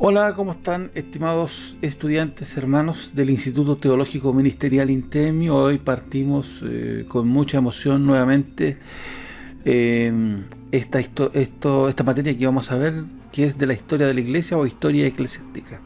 Hola, ¿cómo están, estimados estudiantes, hermanos del Instituto Teológico Ministerial INTEMI? Hoy partimos con mucha emoción nuevamente esta materia que vamos a ver, que es de la historia de la Iglesia o historia eclesiástica.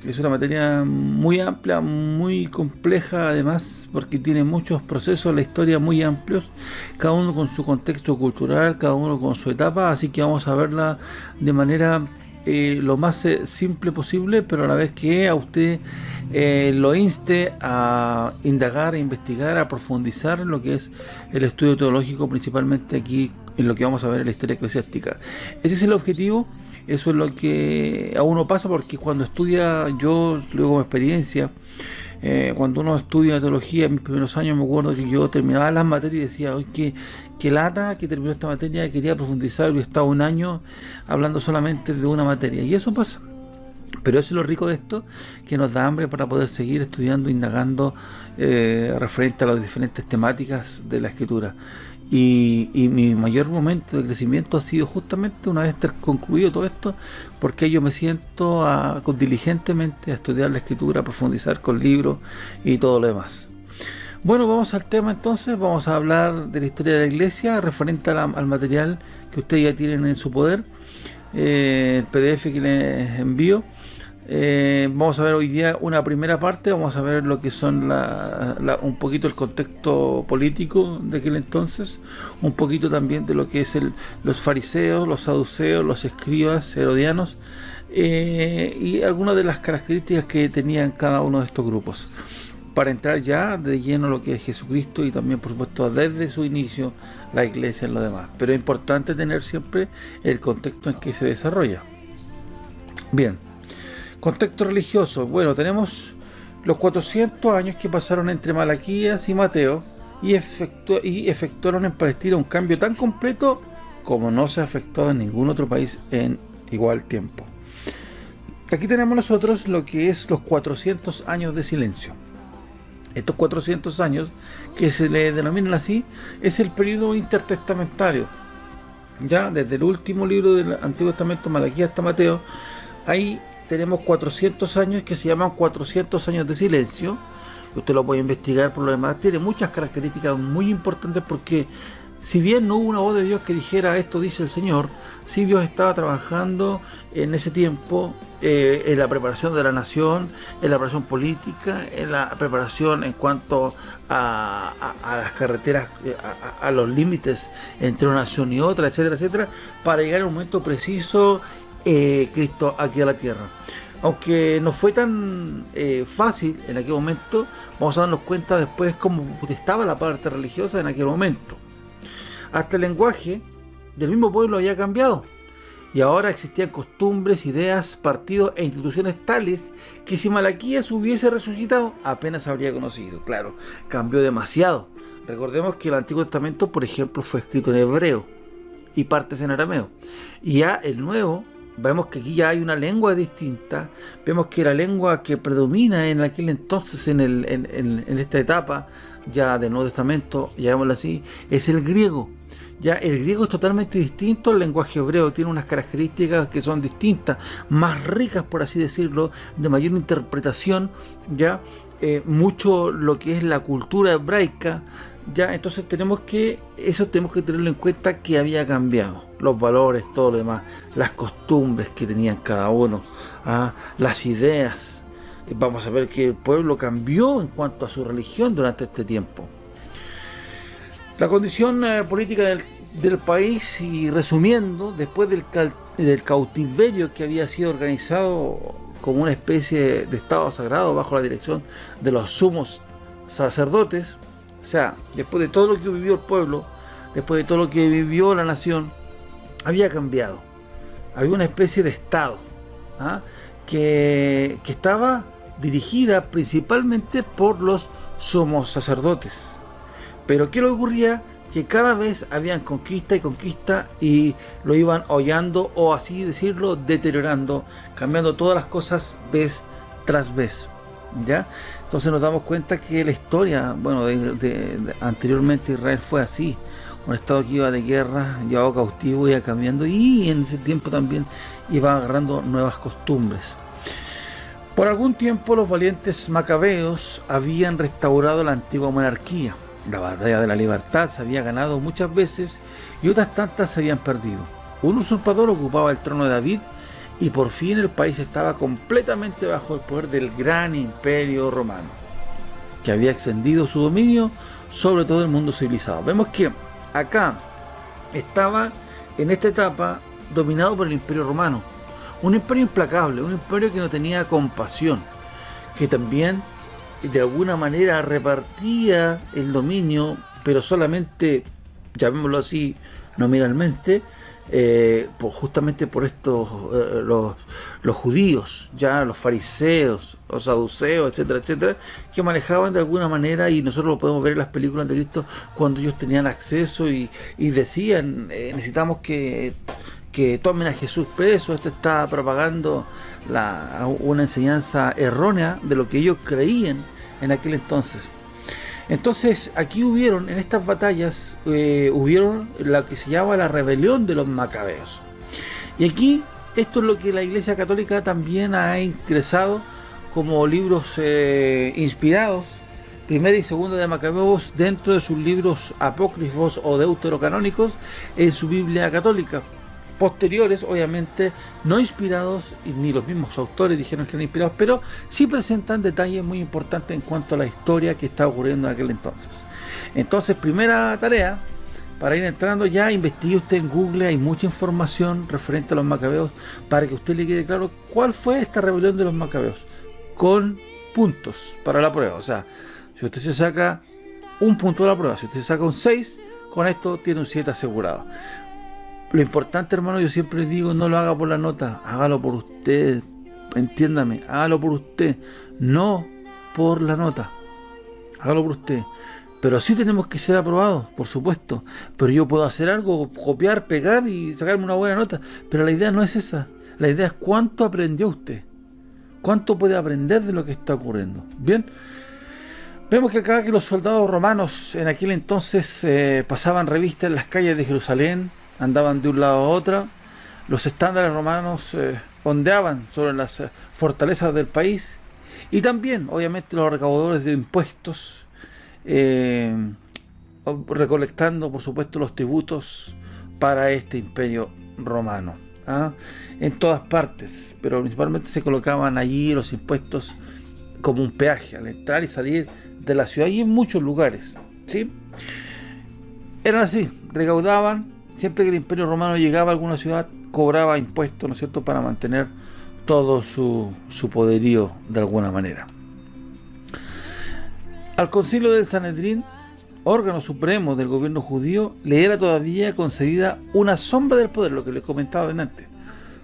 Es una materia muy amplia, muy compleja, además, porque tiene muchos procesos de la historia muy amplios, cada uno con su contexto cultural, cada uno con su etapa, así que vamos a verla de manera lo más simple posible, pero a la vez que a usted lo inste a indagar, a investigar, a profundizar en lo que es el estudio teológico, principalmente aquí en lo que vamos a ver en la historia eclesiástica. Ese es el objetivo. Eso es lo que a uno pasa, porque cuando estudia, yo luego mi experiencia, cuando uno estudia teología en mis primeros años, me acuerdo que yo terminaba las materias y decía, oye, qué lata que terminó esta materia, quería profundizar, y he estado un año hablando solamente de una materia, y eso pasa. Pero eso es lo rico de esto, que nos da hambre para poder seguir estudiando, indagando referente a las diferentes temáticas de la escritura. Y mi mayor momento de crecimiento ha sido justamente una vez concluido todo esto, porque yo me siento diligentemente a estudiar la escritura, a profundizar con libros y todo lo demás. Bueno, vamos al tema entonces. Vamos a hablar de la historia de la Iglesia referente al material que ustedes ya tienen en su poder, el PDF que les envío. Vamos a ver hoy día una primera parte. Vamos a ver lo que son un poquito el contexto político de aquel entonces, un poquito también de lo que es los fariseos, los saduceos, los escribas herodianos, y algunas de las características que tenían cada uno de estos grupos, para entrar ya de lleno a lo que es Jesucristo y también, por supuesto, desde su inicio la Iglesia en lo demás. Pero es importante tener siempre el contexto en que se desarrolla. Bien. Contexto religioso. Bueno, tenemos los 400 años que pasaron entre Malaquías y Mateo y efectuaron en Palestina un cambio tan completo como no se ha efectuado en ningún otro país en igual tiempo. Aquí tenemos nosotros lo que es los 400 años de silencio. Estos 400 años, que se le denominan así, es el periodo intertestamentario. Ya desde el último libro del Antiguo Testamento, Malaquías, hasta Mateo, ahí tenemos 400 años que se llaman 400 años de silencio. Usted lo puede investigar por lo demás. Tiene muchas características muy importantes, porque si bien no hubo una voz de Dios que dijera esto dice el Señor, sí Dios estaba trabajando en ese tiempo en la preparación de la nación, en la preparación política, en la preparación en cuanto a las carreteras, a los límites entre una nación y otra, etcétera, etcétera, para llegar a un momento preciso Cristo aquí a la tierra. Aunque no fue tan fácil en aquel momento, vamos a darnos cuenta después cómo estaba la parte religiosa en aquel momento. Hasta el lenguaje del mismo pueblo había cambiado, y ahora existían costumbres, ideas, partidos e instituciones tales que si Malaquías hubiese resucitado apenas habría conocido. Claro, cambió demasiado. Recordemos que el Antiguo Testamento, por ejemplo, fue escrito en hebreo y partes en arameo, y ya el Nuevo, vemos que aquí ya hay una lengua distinta. Vemos que la lengua que predomina en aquel entonces, en esta etapa ya del Nuevo Testamento, llamémoslo así, es el griego. Ya el griego es totalmente distinto al lenguaje hebreo, tiene unas características que son distintas, más ricas, por así decirlo, de mayor interpretación, ya mucho lo que es la cultura hebraica. Ya, entonces tenemos que tenerlo en cuenta, que había cambiado los valores, todo lo demás, las costumbres que tenían cada uno, las ideas. Vamos a ver que el pueblo cambió en cuanto a su religión durante este tiempo. La condición política del país, y resumiendo, después del cautiverio que había sido organizado como una especie de estado sagrado bajo la dirección de los sumos sacerdotes. O sea, después de todo lo que vivió el pueblo, después de todo lo que vivió la nación, había cambiado. Había una especie de estado que estaba dirigida principalmente por los sumos sacerdotes. Pero ¿qué le ocurría? Que cada vez habían conquista y conquista, y lo iban hollando, o así decirlo, deteriorando, cambiando todas las cosas vez tras vez. ¿Ya? Entonces nos damos cuenta que la historia, bueno, anteriormente Israel fue así, un estado que iba de guerra, llevado cautivo, iba cambiando, y en ese tiempo también iba agarrando nuevas costumbres. Por algún tiempo los valientes macabeos habían restaurado la antigua monarquía. La batalla de la libertad se había ganado muchas veces y otras tantas se habían perdido. Un usurpador ocupaba el trono de David y por fin el país estaba completamente bajo el poder del gran imperio romano, que había extendido su dominio sobre todo el mundo civilizado. Vemos que acá estaba en esta etapa dominado por el imperio romano, un imperio implacable, un imperio que no tenía compasión, que también de alguna manera repartía el dominio, pero solamente, llamémoslo así, nominalmente, justamente por estos, los judíos, ya los fariseos, los saduceos, etcétera, etcétera, que manejaban de alguna manera, y nosotros lo podemos ver en las películas de Cristo, cuando ellos tenían acceso y decían, necesitamos que tomen a Jesús preso. Esto está propagando una enseñanza errónea de lo que ellos creían en aquel entonces. Entonces aquí hubieron, en estas batallas, hubieron lo que se llama la rebelión de los macabeos. Y aquí, esto es lo que la Iglesia Católica también ha ingresado como libros inspirados, primera y segunda de Macabeos, dentro de sus libros apócrifos o deuterocanónicos en su Biblia católica. Posteriores, obviamente, no inspirados, y ni los mismos autores dijeron que eran inspirados, pero sí presentan detalles muy importantes en cuanto a la historia que está ocurriendo en aquel entonces. Entonces, primera tarea, para ir entrando ya, investigue usted en Google, hay mucha información referente a los macabeos, para que a usted le quede claro cuál fue esta rebelión de los macabeos, con puntos para la prueba. O sea, si usted se saca un punto de la prueba, si usted se saca un 6, con esto tiene un 7 asegurado. Lo importante, hermano, yo siempre digo, no lo haga por la nota, hágalo por usted, entiéndame, hágalo por usted, no por la nota, hágalo por usted. Pero sí tenemos que ser aprobados, por supuesto, pero yo puedo hacer algo, copiar, pegar y sacarme una buena nota, pero la idea no es esa, la idea es cuánto aprendió usted, cuánto puede aprender de lo que está ocurriendo. Bien, vemos que acá que los soldados romanos en aquel entonces pasaban revista en las calles de Jerusalén, andaban de un lado a otro, los estándares romanos ondeaban sobre las fortalezas del país, y también, obviamente, los recaudadores de impuestos, recolectando, por supuesto, los tributos para este imperio romano, en todas partes, pero principalmente se colocaban allí los impuestos como un peaje al entrar y salir de la ciudad, y en muchos lugares, ¿sí? Eran así, recaudaban. Siempre que el imperio romano llegaba a alguna ciudad, cobraba impuestos, ¿no es cierto?, para mantener todo su poderío de alguna manera. Al concilio del Sanedrín, órgano supremo del gobierno judío, le era todavía concedida una sombra del poder, lo que les comentaba delante.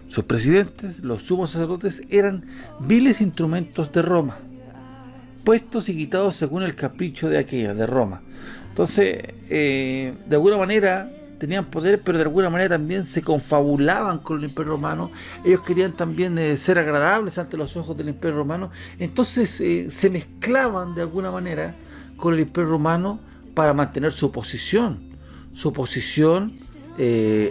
Sus presidentes, los sumos sacerdotes, eran viles instrumentos de Roma, puestos y quitados según el capricho de aquella, de Roma. Entonces, de alguna manera tenían poder, pero de alguna manera también se confabulaban con el imperio romano. Ellos querían también ser agradables ante los ojos del imperio romano. Entonces se mezclaban de alguna manera con el imperio romano para mantener su posición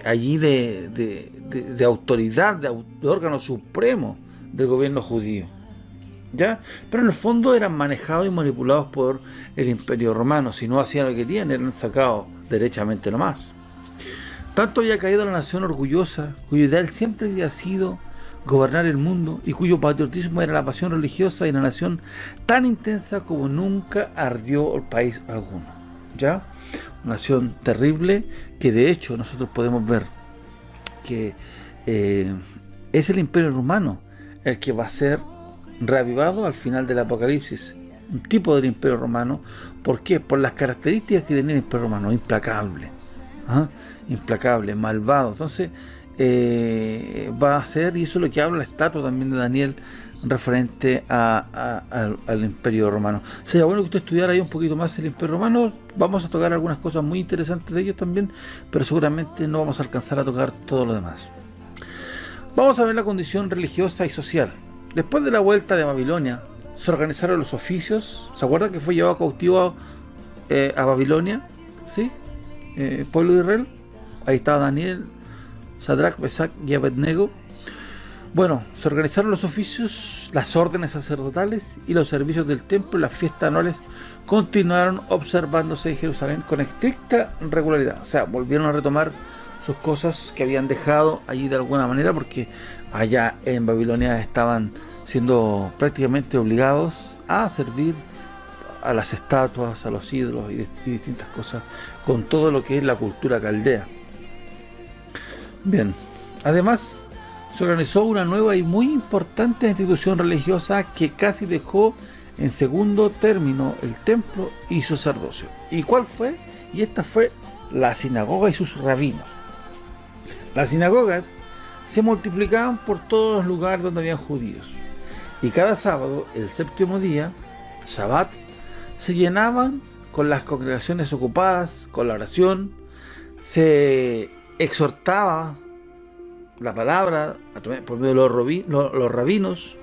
allí de autoridad, de órgano supremo del gobierno judío, ¿ya? Pero en el fondo eran manejados y manipulados por el imperio romano. Si no hacían lo que querían, eran sacados derechamente nomás. Tanto había caído la nación orgullosa, cuyo ideal siempre había sido gobernar el mundo y cuyo patriotismo era la pasión religiosa de la nación tan intensa como nunca ardió el país alguno, ¿ya? Una nación terrible que de hecho nosotros podemos ver que es el imperio romano el que va a ser reavivado al final del Apocalipsis, un tipo del imperio romano. ¿Por qué? Por las características que tenía el imperio romano, implacable, implacable, malvado. Entonces va a ser, y eso es lo que habla la estatua también de Daniel referente al imperio romano. Sería bueno que usted estudiara ahí un poquito más el imperio romano. Vamos a tocar algunas cosas muy interesantes de ellos también, pero seguramente no vamos a alcanzar a tocar todo lo demás. Vamos a ver la condición religiosa y social. Después de la vuelta de Babilonia, se organizaron los oficios. ¿Se acuerdan que fue llevado cautivo a Babilonia? ¿Sí? pueblo de Israel. Ahí estaba Daniel, Sadrach, Mesach y Abednego. Bueno, se organizaron los oficios, las órdenes sacerdotales y los servicios del templo y las fiestas anuales continuaron observándose en Jerusalén con estricta regularidad. O sea, volvieron a retomar sus cosas que habían dejado allí de alguna manera, porque allá en Babilonia estaban siendo prácticamente obligados a servir a las estatuas, a los ídolos y distintas cosas, con todo lo que es la cultura caldea. Bien, además se organizó una nueva y muy importante institución religiosa que casi dejó en segundo término el templo y su sacerdocio. ¿Y cuál fue? Y esta fue la sinagoga y sus rabinos. Las sinagogas se multiplicaban por todos los lugares donde había judíos, y cada sábado, el séptimo día, Shabbat, se llenaban con las congregaciones ocupadas, con la oración, se exhortaba la palabra por medio de los rabinos,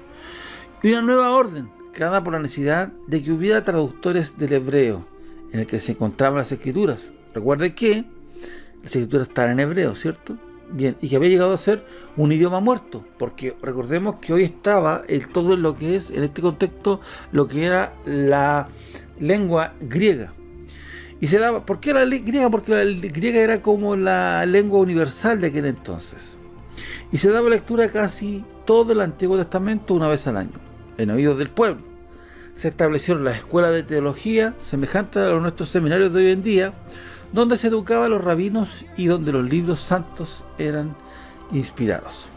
y una nueva orden creada por la necesidad de que hubiera traductores del hebreo en el que se encontraban las escrituras. Recuerde que las escrituras están en hebreo, ¿cierto? Bien, y que había llegado a ser un idioma muerto, porque recordemos que hoy estaba todo lo que es, en este contexto, lo que era la lengua griega. Y se daba, ¿por qué la griega? Porque la griega era como la lengua universal de aquel entonces. Y se daba lectura casi todo el Antiguo Testamento una vez al año, en oídos del pueblo. Se establecieron las escuelas de teología semejantes a nuestros seminarios de hoy en día, donde se educaba a los rabinos y donde los libros santos eran inspirados.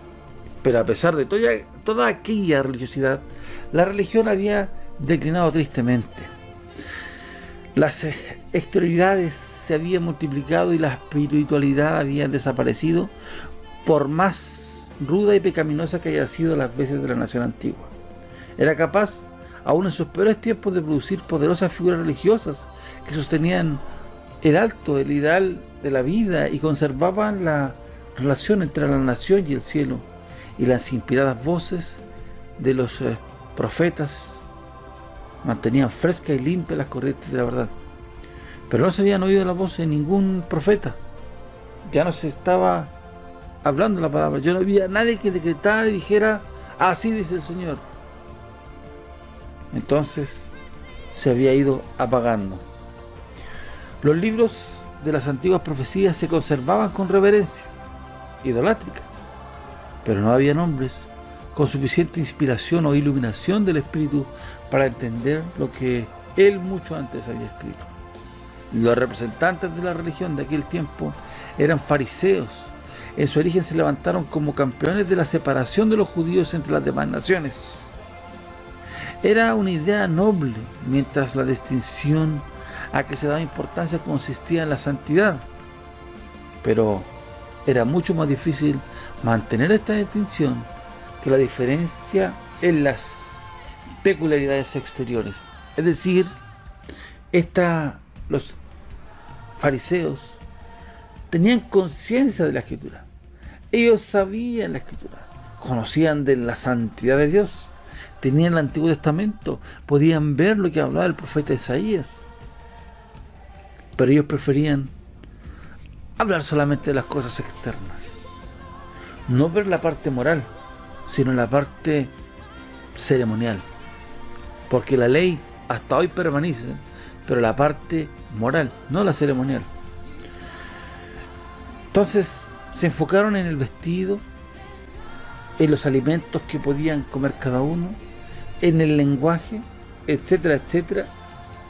Pero a pesar de toda aquella religiosidad, la religión había declinado tristemente. Las exterioridades se habían multiplicado y la espiritualidad había desaparecido, por más ruda y pecaminosa que haya sido las veces de la nación antigua. Era capaz, aún en sus peores tiempos, de producir poderosas figuras religiosas que sostenían el ideal de la vida y conservaban la relación entre la nación y el cielo, y las inspiradas voces de los profetas mantenían frescas y limpias las corrientes de la verdad. Pero no se habían oído las voces de ningún profeta. Ya no se estaba hablando la palabra. Ya no había nadie que decretara y dijera: así dice el Señor. Entonces se había ido apagando. Los libros de las antiguas profecías se conservaban con reverencia idolátrica, pero no había hombres con suficiente inspiración o iluminación del Espíritu para entender lo que él mucho antes había escrito. Los representantes de la religión de aquel tiempo eran fariseos. En su origen se levantaron como campeones de la separación de los judíos entre las demás naciones. Era una idea noble, mientras la distinción a que se daba importancia consistía en la santidad. Pero era mucho más difícil mantener esta distinción que la diferencia en las peculiaridades exteriores. Es decir, los fariseos tenían conciencia de la Escritura. Ellos sabían la Escritura, conocían de la santidad de Dios, tenían el Antiguo Testamento, podían ver lo que hablaba el profeta Isaías. Pero ellos preferían hablar solamente de las cosas externas, no ver la parte moral, sino la parte ceremonial, porque la ley hasta hoy permanece, pero la parte moral, no la ceremonial. Entonces se enfocaron en el vestido, en los alimentos que podían comer cada uno, en el lenguaje, etcétera, etcétera,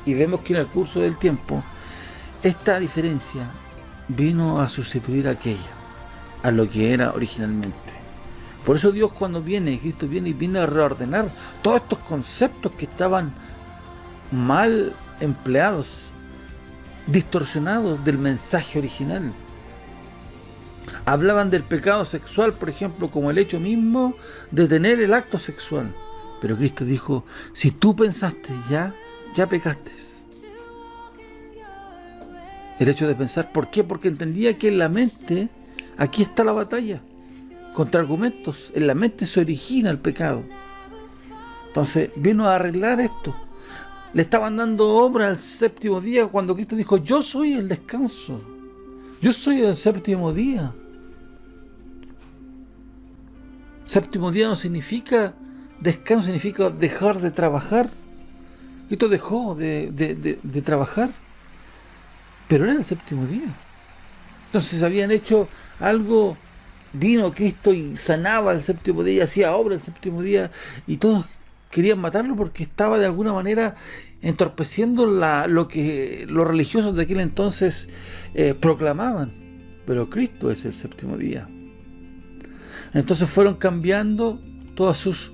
y vemos que en el curso del tiempo esta diferencia vino a sustituir a lo que era originalmente. Por eso Dios, cuando Cristo viene a reordenar todos estos conceptos que estaban mal empleados, distorsionados del mensaje original. Hablaban del pecado sexual, por ejemplo, como el hecho mismo de tener el acto sexual. Pero Cristo dijo: si tú pensaste, ya pecaste. El hecho de pensar, ¿por qué? Porque entendía que en la mente, aquí está la batalla, contra argumentos. En la mente se origina el pecado. Entonces vino a arreglar esto. Le estaban dando obra al séptimo día cuando Cristo dijo: yo soy el descanso. Yo soy el séptimo día. Séptimo día no significa descanso, significa dejar de trabajar. Cristo dejó de trabajar, pero era el séptimo día. Entonces habían hecho algo, vino Cristo y sanaba el séptimo día, hacía obra el séptimo día, y todos querían matarlo porque estaba de alguna manera entorpeciendo lo que los religiosos de aquel entonces proclamaban. Pero Cristo es el séptimo día. Entonces fueron cambiando todas sus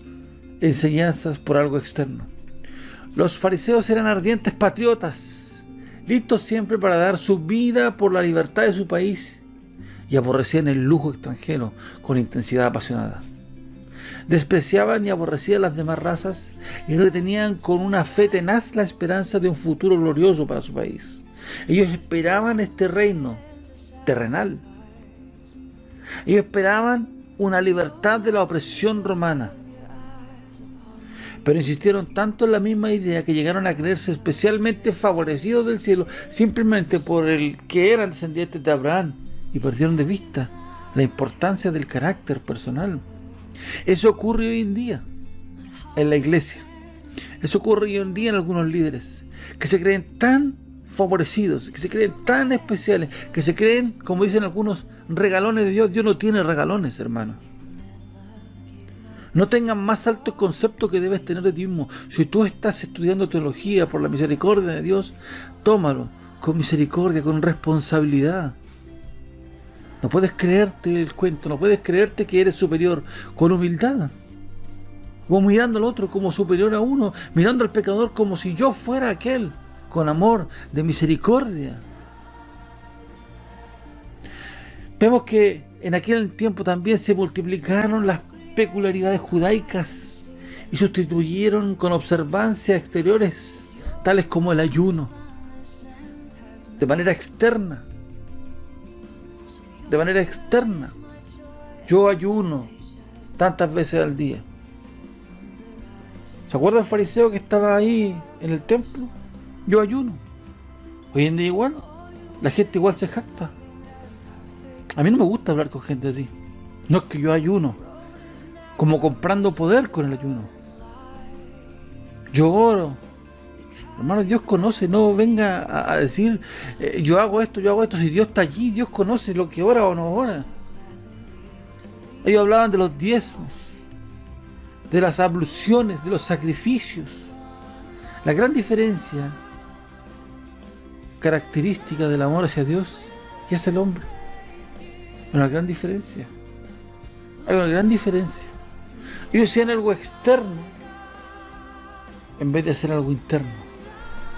enseñanzas por algo externo. Los fariseos eran ardientes patriotas, listos siempre para dar su vida por la libertad de su país, y aborrecían el lujo extranjero con intensidad apasionada. Despreciaban y aborrecían las demás razas y retenían con una fe tenaz la esperanza de un futuro glorioso para su país. Ellos esperaban este reino terrenal. Ellos esperaban una libertad de la opresión romana. Pero insistieron tanto en la misma idea que llegaron a creerse especialmente favorecidos del cielo simplemente por el que eran descendientes de Abraham, y perdieron de vista la importancia del carácter personal. Eso ocurre hoy en día en la iglesia. Eso ocurre hoy en día en algunos líderes que se creen tan favorecidos, que se creen tan especiales, que se creen, como dicen algunos, regalones de Dios. Dios no tiene regalones, hermanos. No tengan más alto concepto que debes tener de ti mismo. Si tú estás estudiando teología por la misericordia de Dios, tómalo con misericordia, con responsabilidad. No puedes creerte el cuento, no puedes creerte que eres superior, con humildad. Como mirando al otro como superior a uno, mirando al pecador como si yo fuera aquel, con amor, de misericordia. Vemos que en aquel tiempo también se multiplicaron las peculiaridades judaicas y sustituyeron con observancias exteriores, tales como el ayuno, de manera externa. De manera externa. Yo ayuno tantas veces al día. ¿Se acuerda el fariseo que estaba ahí en el templo? Yo ayuno. Hoy en día igual, la gente igual se jacta. A mí no me gusta hablar con gente así. No es que yo ayuno, como comprando poder con el ayuno. Yo oro. Hermano, Dios conoce, no venga a decir yo hago esto. Si Dios está allí, Dios conoce lo que ora o no ora. Ellos hablaban de los diezmos, de las abluciones, de los sacrificios. La gran diferencia característica del amor hacia Dios y hacia el hombre. Una gran diferencia. Hay una gran diferencia. Ellos hacían algo externo en vez de hacer algo interno.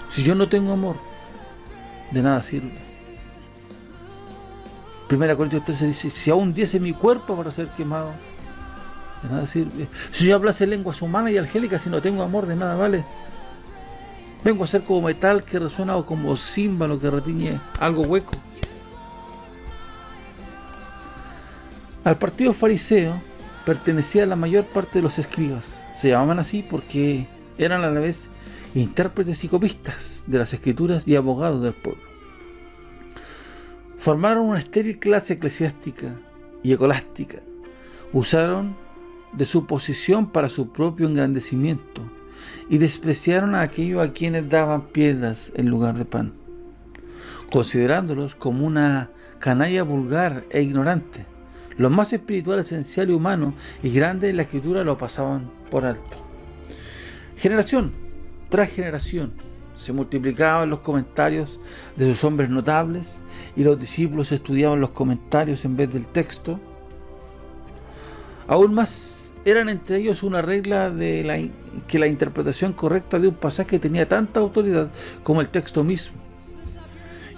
Si yo no tengo amor, de nada sirve. 1 Corintios 13 dice: si aún diese mi cuerpo para ser quemado, de nada sirve. Si yo hablase lenguas humanas y angélicas, si no tengo amor, de nada vale. Vengo a ser como metal que resuena o como címbalo que retiñe algo hueco. Al partido fariseo pertenecía la mayor parte de los escribas. Se llamaban así porque eran a la vez intérpretes y copistas de las escrituras y abogados del pueblo. Formaron una estéril clase eclesiástica y escolástica. Usaron de su posición para su propio engrandecimiento y despreciaron a aquellos a quienes daban piedras en lugar de pan, considerándolos como una canalla vulgar e ignorante. Lo más espiritual, esencial y humano y grande de la escritura lo pasaban por alto. Generación tras generación se multiplicaban los comentarios de sus hombres notables y los discípulos estudiaban los comentarios en vez del texto. Aún más, eran entre ellos una regla que la interpretación correcta de un pasaje tenía tanta autoridad como el texto mismo.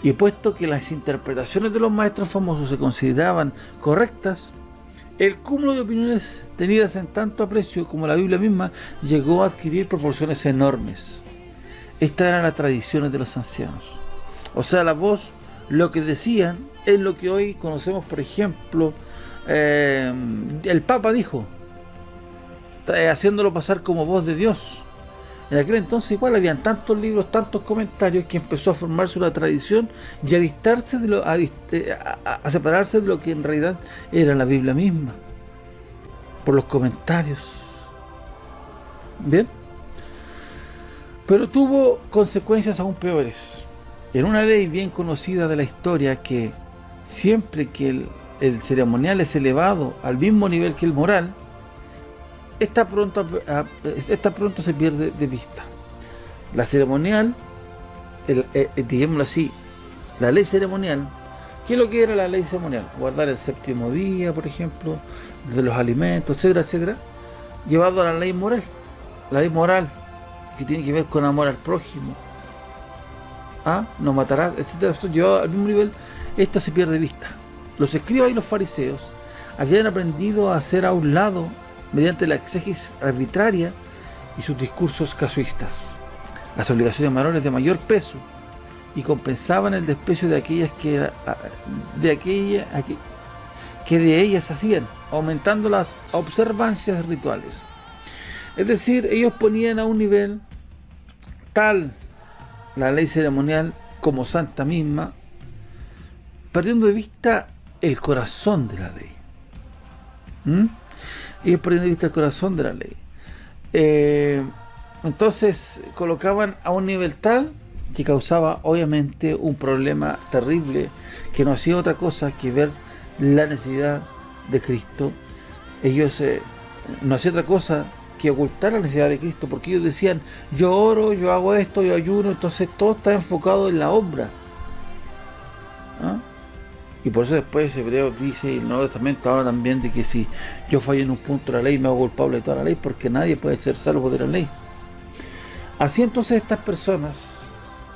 Y puesto que las interpretaciones de los maestros famosos se consideraban correctas, el cúmulo de opiniones tenidas en tanto aprecio como la Biblia misma llegó a adquirir proporciones enormes. Estas eran las tradiciones de los ancianos. O sea, la voz, lo que decían, es lo que hoy conocemos, por ejemplo, el Papa dijo, haciéndolo pasar como voz de Dios. En aquel entonces igual habían tantos libros, tantos comentarios, que empezó a formarse una tradición y a distarse de a separarse de lo que en realidad era la Biblia misma, por los comentarios. Bien, pero tuvo consecuencias aún peores. En una ley bien conocida de la historia, que siempre que el ceremonial es elevado al mismo nivel que el moral, esta pronto se pierde de vista. La ceremonial, digámoslo así, la ley ceremonial. ¿Qué es lo que era la ley ceremonial? Guardar el séptimo día, por ejemplo, de los alimentos, etcétera, etcétera, llevado a la ley moral. La ley moral, que tiene que ver con amor al prójimo, no matarás, etcétera, esto llevado al mismo nivel. Esto se pierde de vista. Los escribas y los fariseos habían aprendido a hacer a un lado, mediante la exégesis arbitraria y sus discursos casuistas, las obligaciones morales de mayor peso, y compensaban el desprecio de aquellas que de ellas hacían, aumentando las observancias rituales. Es decir, ellos ponían a un nivel tal la ley ceremonial como santa misma, perdiendo de vista el corazón de la ley. Ellos perdiendo de vista el corazón de la ley. Entonces colocaban a un nivel tal que causaba obviamente un problema terrible, que no hacía otra cosa que ver la necesidad de Cristo. Ellos no hacían otra cosa que ocultar la necesidad de Cristo, porque ellos decían: yo oro, yo hago esto, yo ayuno. Entonces todo está enfocado en la obra. Y por eso después Hebreos dice, y el Nuevo Testamento habla también de que si yo fallo en un punto de la ley, me hago culpable de toda la ley, porque nadie puede ser salvo de la ley. Así entonces estas personas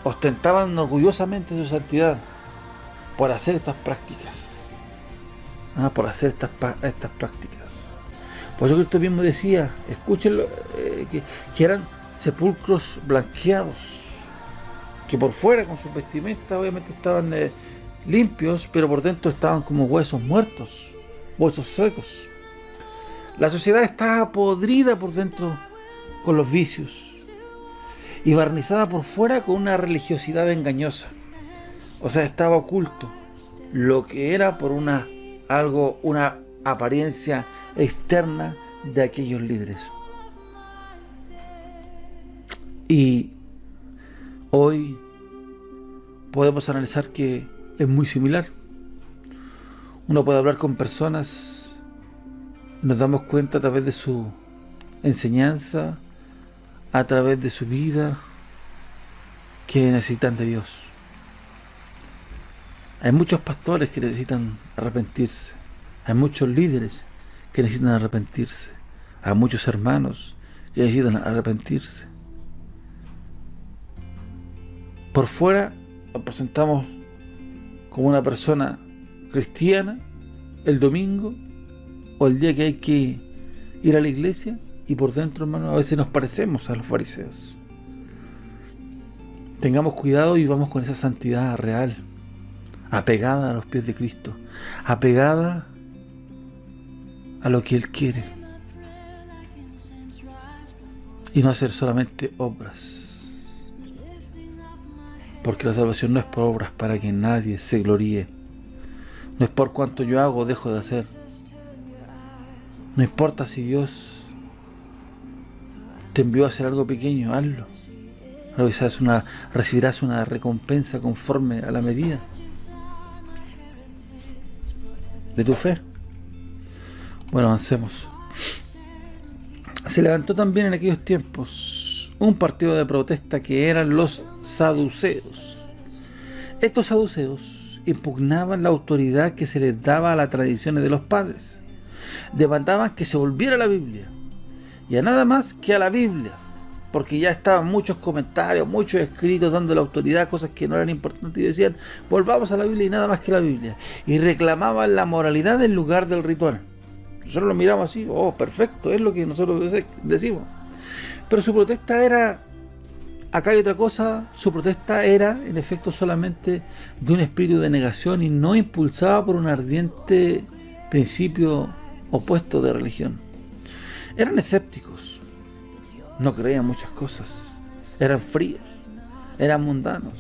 ostentaban orgullosamente su santidad por hacer estas prácticas. Por hacer estas prácticas. Por eso Cristo mismo decía, escúchenlo, que eran sepulcros blanqueados, que por fuera con sus vestimentas obviamente estaban limpios, pero por dentro estaban como huesos muertos, huesos secos. La sociedad estaba podrida por dentro con los vicios y barnizada por fuera con una religiosidad engañosa. O sea, estaba oculto lo que era por una apariencia externa de aquellos líderes. Y hoy podemos analizar que es muy similar. Uno puede hablar con personas y nos damos cuenta a través de su enseñanza, a través de su vida, que necesitan de Dios. Hay muchos pastores que necesitan arrepentirse. Hay muchos líderes que necesitan arrepentirse. Hay muchos hermanos que necesitan arrepentirse. Por fuera nos presentamos como una persona cristiana el domingo o el día que hay que ir a la iglesia, y por dentro, hermano, a veces nos parecemos a los fariseos. Tengamos cuidado y vamos con esa santidad real, apegada a los pies de Cristo, apegada a lo que Él quiere, y no hacer solamente obras, porque la salvación no es por obras para que nadie se gloríe. No es por cuanto yo hago o dejo de hacer. No importa si Dios te envió a hacer algo pequeño, hazlo. Recibirás una recompensa conforme a la medida de tu fe. Bueno, avancemos. Se levantó también en aquellos tiempos un partido de protesta que eran los saduceos. Estos saduceos impugnaban la autoridad que se les daba a las tradiciones de los padres. Demandaban que se volviera a la Biblia, y a nada más que a la Biblia, porque ya estaban muchos comentarios, muchos escritos dando la autoridad, cosas que no eran importantes, y decían: volvamos a la Biblia y nada más que la Biblia, y reclamaban la moralidad en lugar del ritual. Nosotros lo miramos así: oh, perfecto, es lo que nosotros decimos. Pero su protesta era, acá hay otra cosa, su protesta era en efecto solamente de un espíritu de negación y no impulsada por un ardiente principio opuesto de religión. Eran escépticos, no creían muchas cosas, eran fríos, eran mundanos.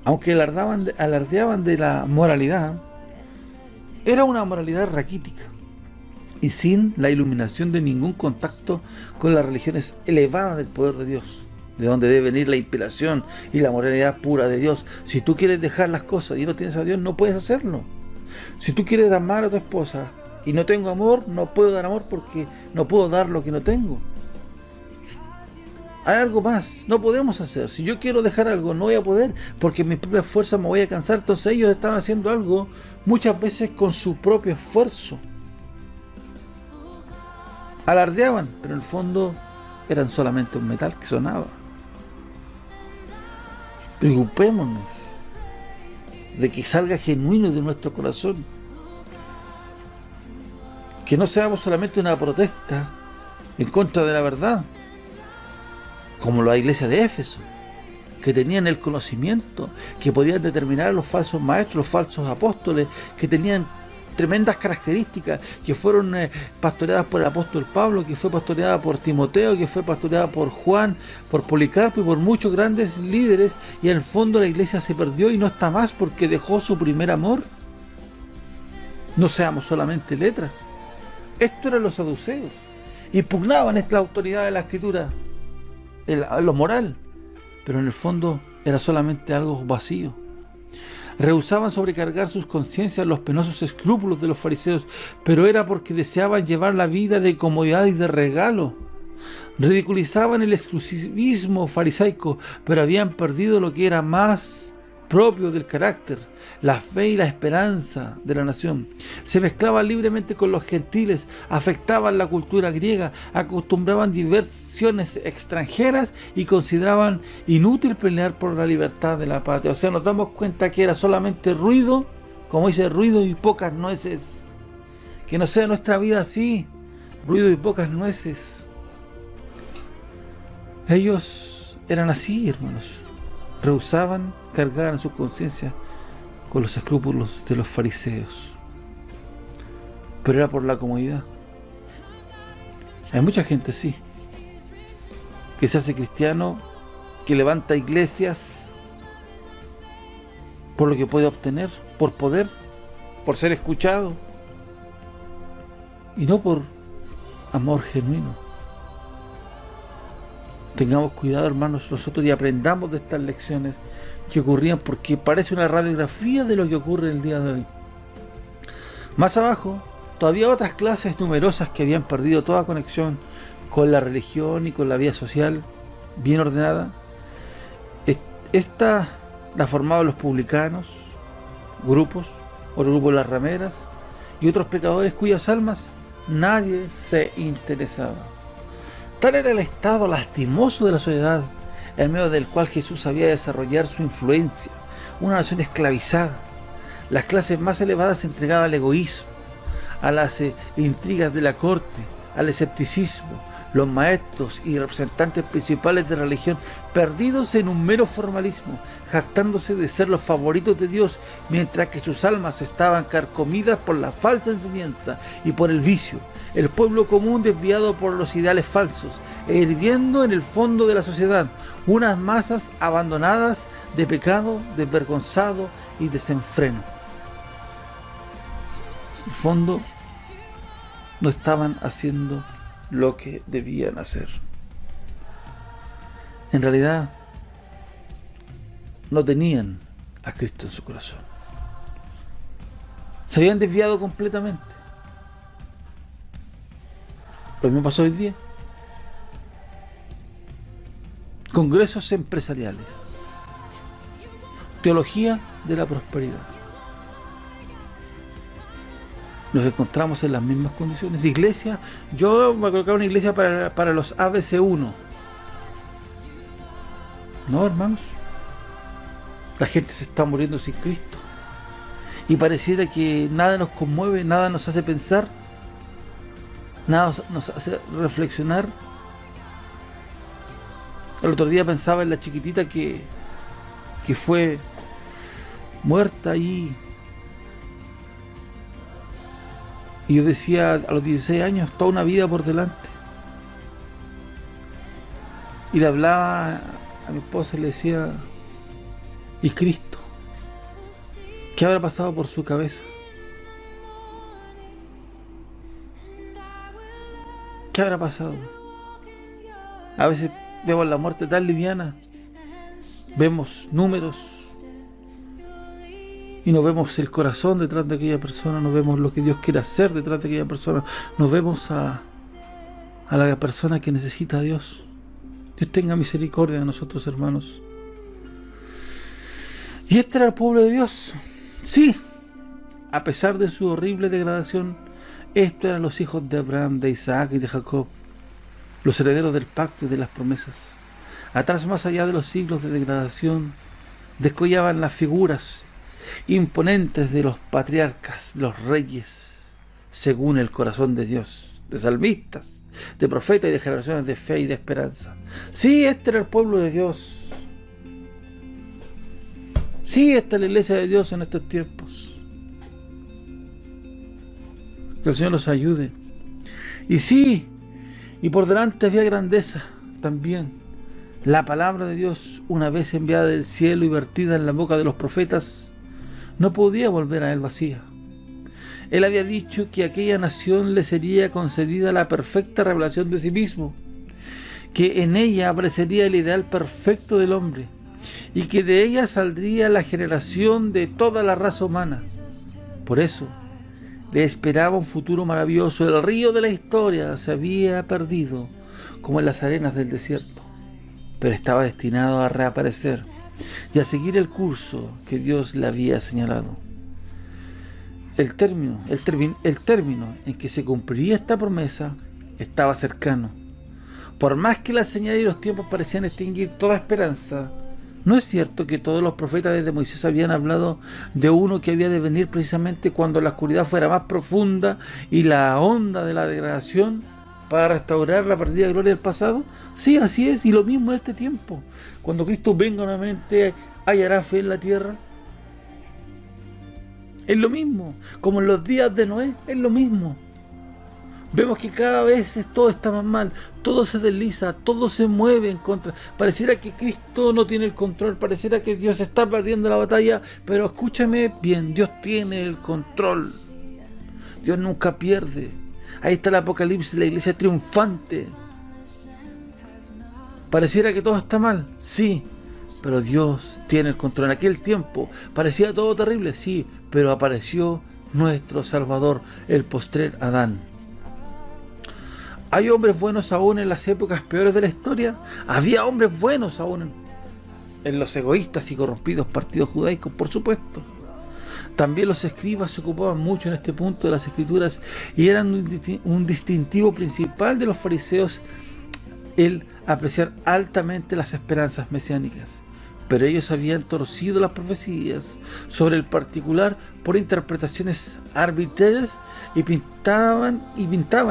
Aunque alardeaban de la moralidad, era una moralidad raquítica y sin la iluminación de ningún contacto con las religiones elevadas del poder de Dios, de donde debe venir la inspiración y la moralidad pura de Dios. Si tú quieres dejar las cosas y no tienes a Dios, no puedes hacerlo. Si tú quieres amar a tu esposa y no tengo amor, no puedo dar amor porque no puedo dar lo que no tengo. Hay algo más, no podemos hacer. Si yo quiero dejar algo, no voy a poder, porque en mis propias fuerzas me voy a cansar. Entonces ellos estaban haciendo algo muchas veces con su propio esfuerzo. Alardeaban, pero en el fondo eran solamente un metal que sonaba. Preocupémonos de que salga genuino de nuestro corazón. Que no seamos solamente una protesta en contra de la verdad, como la iglesia de Éfeso, que tenían el conocimiento, que podían determinar a los falsos maestros, los falsos apóstoles, que tenían tremendas características, que fueron pastoreadas por el apóstol Pablo, que fue pastoreada por Timoteo, que fue pastoreada por Juan, por Policarpo y por muchos grandes líderes, y en el fondo la iglesia se perdió y no está más porque dejó su primer amor. No seamos solamente letras. Esto eran los saduceos, impugnaban esta autoridad de la escritura, lo moral, pero en el fondo era solamente algo vacío. Rehusaban sobrecargar sus conciencias los penosos escrúpulos de los fariseos, pero era porque deseaban llevar la vida de comodidad y de regalo. Ridiculizaban el exclusivismo farisaico, pero habían perdido lo que era más propio del carácter, la fe y la esperanza de la nación. Se mezclaban libremente con los gentiles, afectaban la cultura griega, acostumbraban diversiones extranjeras y consideraban inútil pelear por la libertad de la patria. O sea, nos damos cuenta que era solamente ruido, como dice, ruido y pocas nueces. Que no sea nuestra vida así, ruido y pocas nueces. Ellos eran así, hermanos. Rehusaban cargar en su conciencia con los escrúpulos de los fariseos, pero era por la comodidad. Hay mucha gente así, que se hace cristiano, que levanta iglesias por lo que puede obtener, por poder, por ser escuchado, y no por amor genuino. Tengamos cuidado, hermanos, nosotros, y aprendamos de estas lecciones que ocurrían, porque parece una radiografía de lo que ocurre el día de hoy. Más abajo, todavía otras clases numerosas que habían perdido toda conexión con la religión y con la vida social bien ordenada. Esta la formaban los publicanos, grupos, otro grupo las rameras y otros pecadores cuyas almas nadie se interesaba. Tal era el estado lastimoso de la sociedad en medio del cual Jesús sabía desarrollar su influencia, una nación esclavizada, las clases más elevadas entregadas al egoísmo, a las intrigas de la corte, al escepticismo, los maestros y representantes principales de la religión perdidos en un mero formalismo, jactándose de ser los favoritos de Dios, mientras que sus almas estaban carcomidas por la falsa enseñanza y por el vicio. El pueblo común desviado por los ideales falsos, hirviendo en el fondo de la sociedad, unas masas abandonadas de pecado, desvergonzado y desenfreno. En el fondo, no estaban haciendo lo que debían hacer. En realidad, no tenían a Cristo en su corazón. Se habían desviado completamente. Lo mismo pasó hoy día. Congresos empresariales, teología de la prosperidad. Nos encontramos en las mismas condiciones. Iglesia, yo voy a colocar una iglesia para los ABC1. No, hermanos. La gente se está muriendo sin Cristo. Y pareciera que nada nos conmueve, nada nos hace pensar, nada nos hace reflexionar. El otro día pensaba en la chiquitita que fue muerta ahí. Y yo decía, a los 16 años, toda una vida por delante. Y le hablaba a mi esposa y le decía, ¿y Cristo? ¿Qué habrá pasado por su cabeza? ¿Qué habrá pasado? A veces vemos la muerte tan liviana, vemos números y no vemos el corazón detrás de aquella persona, no vemos lo que Dios quiere hacer detrás de aquella persona, no vemos a la persona que necesita a Dios. Dios tenga misericordia de nosotros, hermanos. Y este era el pueblo de Dios. Sí, a pesar de su horrible degradación, estos eran los hijos de Abraham, de Isaac y de Jacob, los herederos del pacto y de las promesas. Atrás, más allá de los siglos de degradación, descollaban las figuras imponentes de los patriarcas, de los reyes, según el corazón de Dios, de salmistas, de profetas y de generaciones de fe y de esperanza. Sí, este era el pueblo de Dios. Sí, esta es la iglesia de Dios en estos tiempos. Que el Señor los ayude. Y sí, y por delante había grandeza también. La palabra de Dios, una vez enviada del cielo y vertida en la boca de los profetas, no podía volver a él vacía. Él había dicho que a aquella nación le sería concedida la perfecta revelación de sí mismo, que en ella aparecería el ideal perfecto del hombre, y que de ella saldría la generación de toda la raza humana. Por eso, le esperaba un futuro maravilloso. El río de la historia se había perdido como en las arenas del desierto, pero estaba destinado a reaparecer y a seguir el curso que Dios le había señalado. El término en que se cumpliría esta promesa estaba cercano. Por más que las señales y los tiempos parecían extinguir toda esperanza, ¿no es cierto que todos los profetas desde Moisés habían hablado de uno que había de venir precisamente cuando la oscuridad fuera más profunda y la onda de la degradación, para restaurar la perdida gloria del pasado? Sí, así es, y lo mismo en este tiempo. Cuando Cristo venga nuevamente, ¿hallará fe en la tierra? Es lo mismo, como en los días de Noé, es lo mismo. Vemos que cada vez todo está más mal, todo se desliza, todo se mueve en contra. Pareciera que Cristo no tiene el control, pareciera que Dios está perdiendo la batalla, pero escúchame bien, Dios tiene el control. Dios nunca pierde. Ahí está el Apocalipsis, la iglesia triunfante. Pareciera que todo está mal, sí, pero Dios tiene el control. En aquel tiempo parecía todo terrible, sí, pero apareció nuestro Salvador, el postrer Adán. ¿Hay hombres buenos aún en las épocas peores de la historia? Había hombres buenos aún en los egoístas y corrompidos partidos judaicos, por supuesto. También los escribas se ocupaban mucho en este punto de las escrituras y eran un distintivo principal de los fariseos el apreciar altamente las esperanzas mesiánicas. Pero ellos habían torcido las profecías sobre el particular por interpretaciones arbitrarias y pintaban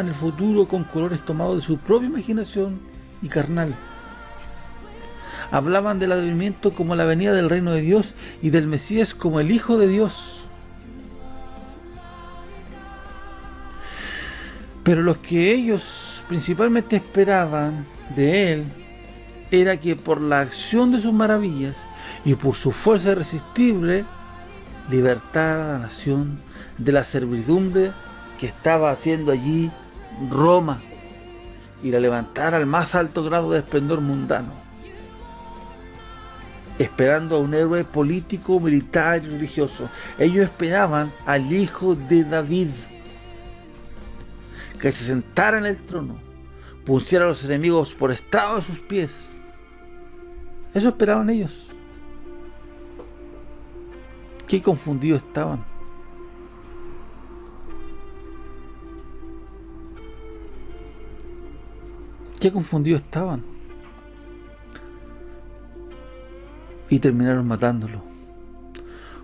el futuro con colores tomados de su propia imaginación y carnal. Hablaban del advenimiento como la venida del reino de Dios y del Mesías como el Hijo de Dios. Pero lo que ellos principalmente esperaban de él era que por la acción de sus maravillas y por su fuerza irresistible libertara a la nación de la servidumbre que estaba haciendo allí Roma y la levantara al más alto grado de esplendor mundano, esperando a un héroe político, militar y religioso. Ellos esperaban al hijo de David, que se sentara en el trono, pusiera a los enemigos por estrado de sus pies. Eso esperaban ellos. Qué confundidos estaban. Qué confundidos estaban. Y terminaron matándolo.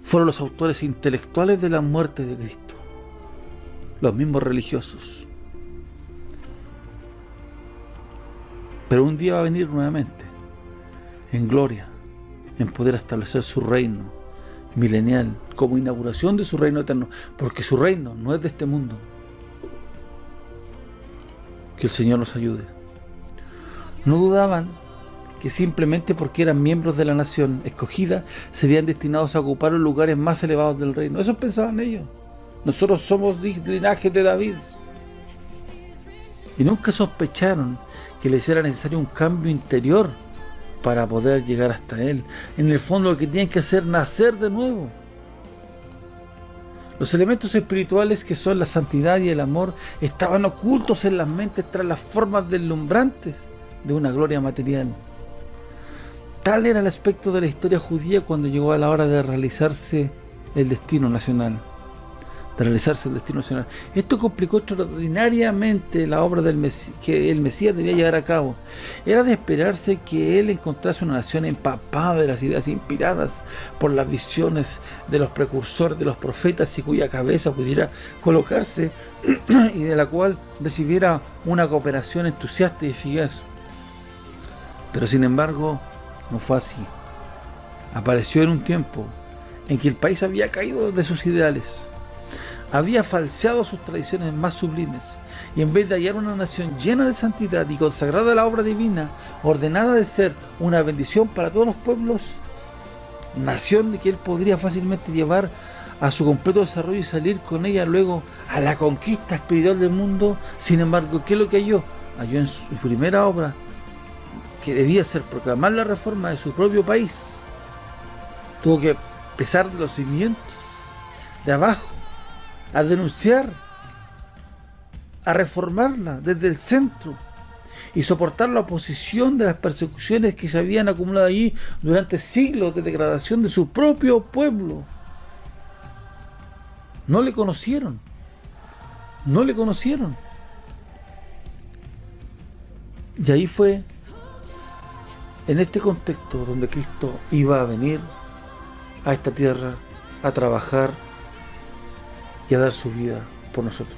Fueron los autores intelectuales de la muerte de Cristo, los mismos religiosos. Pero un día va a venir nuevamente, en gloria, en poder establecer su reino milenial, como inauguración de su reino eterno, porque su reino no es de este mundo. Que el Señor nos ayude. No dudaban que simplemente porque eran miembros de la nación escogida serían destinados a ocupar los lugares más elevados del reino. Eso pensaban ellos. Nosotros somos linaje de David. Y nunca sospecharon que les era necesario un cambio interior para poder llegar hasta él. En el fondo lo que tienen que hacer es nacer de nuevo. Los elementos espirituales, que son la santidad y el amor, estaban ocultos en las mentes tras las formas deslumbrantes de una gloria material. Tal era el aspecto de la historia judía cuando llegó a la hora de realizarse el destino nacional. Esto complicó extraordinariamente la obra que el Mesías debía llevar a cabo. Era de esperarse que él encontrase una nación empapada de las ideas inspiradas por las visiones de los precursores, de los profetas, y cuya cabeza pudiera colocarse y de la cual recibiera una cooperación entusiasta y eficaz. Pero sin embargo, no fue así. Apareció en un tiempo en que el país había caído de sus ideales, había falseado sus tradiciones más sublimes, y en vez de hallar una nación llena de santidad y consagrada a la obra divina, ordenada de ser una bendición para todos los pueblos, nación de que él podría fácilmente llevar a su completo desarrollo y salir con ella luego a la conquista espiritual del mundo, sin embargo, ¿qué es lo que halló? Halló en su primera obra, que debía ser proclamar la reforma de su propio país. Tuvo que empezar de los cimientos, de abajo, a denunciar, a reformarla desde el centro y soportar la oposición de las persecuciones que se habían acumulado allí durante siglos de degradación de su propio pueblo. No le conocieron. Y ahí fue, en este contexto, donde Cristo iba a venir a esta tierra a trabajar y a dar su vida por nosotros.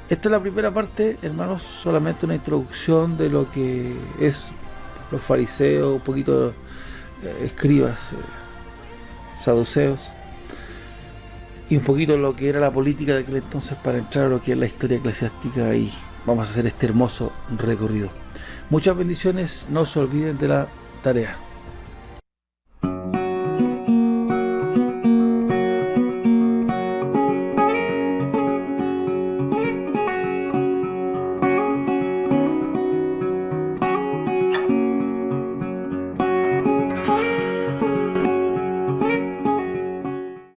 Esta es la primera parte, hermanos, solamente una introducción de lo que es los fariseos, un poquito escribas, saduceos, y un poquito lo que era la política de aquel entonces, para entrar a lo que es la historia eclesiástica, y vamos a hacer este hermoso recorrido. Muchas bendiciones, no se olviden de la tarea.